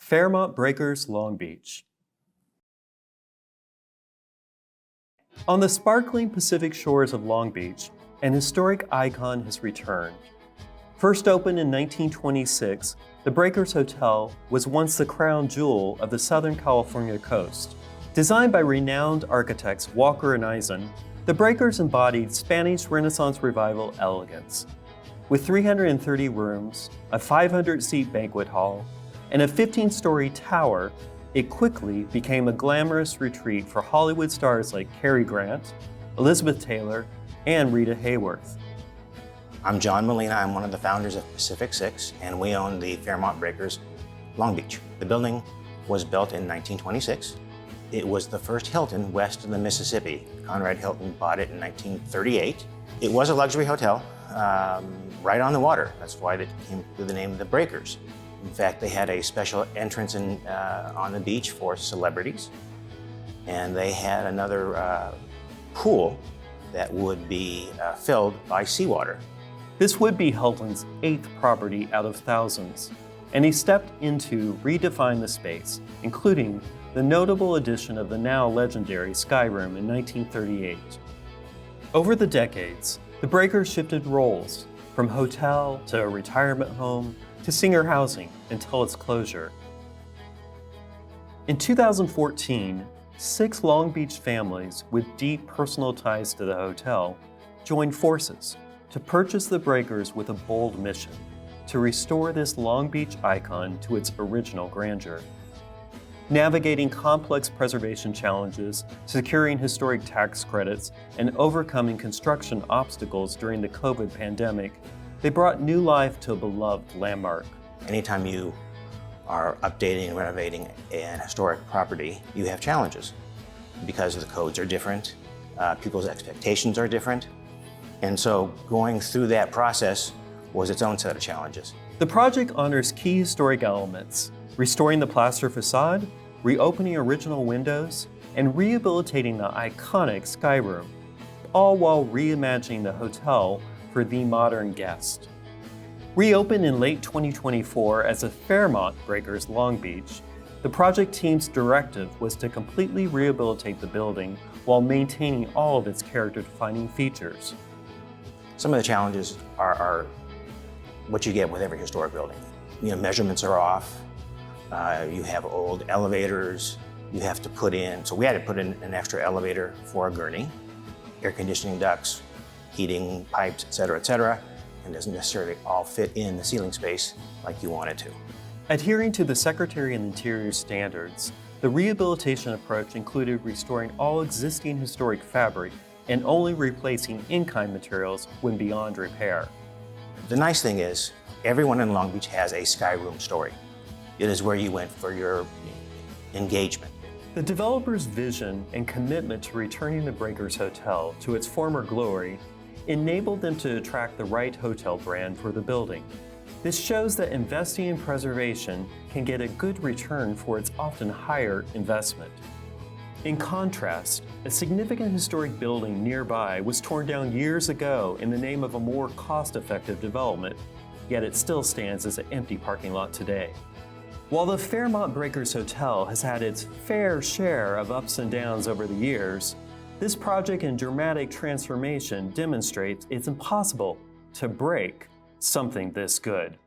Fairmont Breakers, Long Beach. On the sparkling Pacific shores of Long Beach, an historic icon has returned. First opened in 1926, the Breakers Hotel was once the crown jewel of the Southern California coast. Designed by renowned architects Walker and Eisen, the Breakers embodied Spanish Renaissance Revival elegance. With 330 rooms, a 500-seat banquet hall, and a 15-story tower, it quickly became a glamorous retreat for Hollywood stars like Cary Grant, Elizabeth Taylor, and Rita Hayworth. I'm John Molina. I'm one of the founders of Pacific 6, and we own the Fairmont Breakers, Long Beach. The building was built in 1926. It was the first Hilton west of the Mississippi. Conrad Hilton bought it in 1938. It was a luxury hotel right on the water. That's why it came with the name of the Breakers. In fact, they had a special entrance on the beach for celebrities, and they had another pool that would be filled by seawater. This would be Hilton's 8th property out of thousands, and he stepped in to redefine the space, including the notable addition of the now legendary Sky Room in 1938. Over the decades, the Breakers shifted roles from hotel to retirement home to senior housing until its closure. In 2014, 6 Long Beach families with deep personal ties to the hotel joined forces to purchase the Breakers with a bold mission: to restore this Long Beach icon to its original grandeur. Navigating complex preservation challenges, securing historic tax credits, and overcoming construction obstacles during the COVID pandemic, they brought new life to a beloved landmark. Anytime you are updating and renovating an historic property, you have challenges because the codes are different, people's expectations are different, and so going through that process was its own set of challenges. The project honors key historic elements: restoring the plaster facade, reopening original windows, and rehabilitating the iconic Sky Room, all while reimagining the hotel for the modern guest. Reopened in late 2024 as the Fairmont Breakers Long Beach, the project team's directive was to completely rehabilitate the building while maintaining all of its character-defining features. Some of the challenges are what you get with every historic building. Measurements are off, you have old elevators, you have to put in, so we had to put in an extra elevator for a gurney, air conditioning ducts, heating pipes, et cetera, and doesn't necessarily all fit in the ceiling space like you want it to. Adhering to the Secretary of the Interior standards, the rehabilitation approach included restoring all existing historic fabric and only replacing in-kind materials when beyond repair. The nice thing is, everyone in Long Beach has a Sky Room story. It is where you went for your engagement. The developer's vision and commitment to returning the Breakers Hotel to its former glory enabled them to attract the right hotel brand for the building. This shows that investing in preservation can get a good return for its often higher investment. In contrast, a significant historic building nearby was torn down years ago in the name of a more cost-effective development, yet it still stands as an empty parking lot today. While the Fairmont Breakers Hotel has had its fair share of ups and downs over the years, this project and dramatic transformation demonstrates it's impossible to break something this good.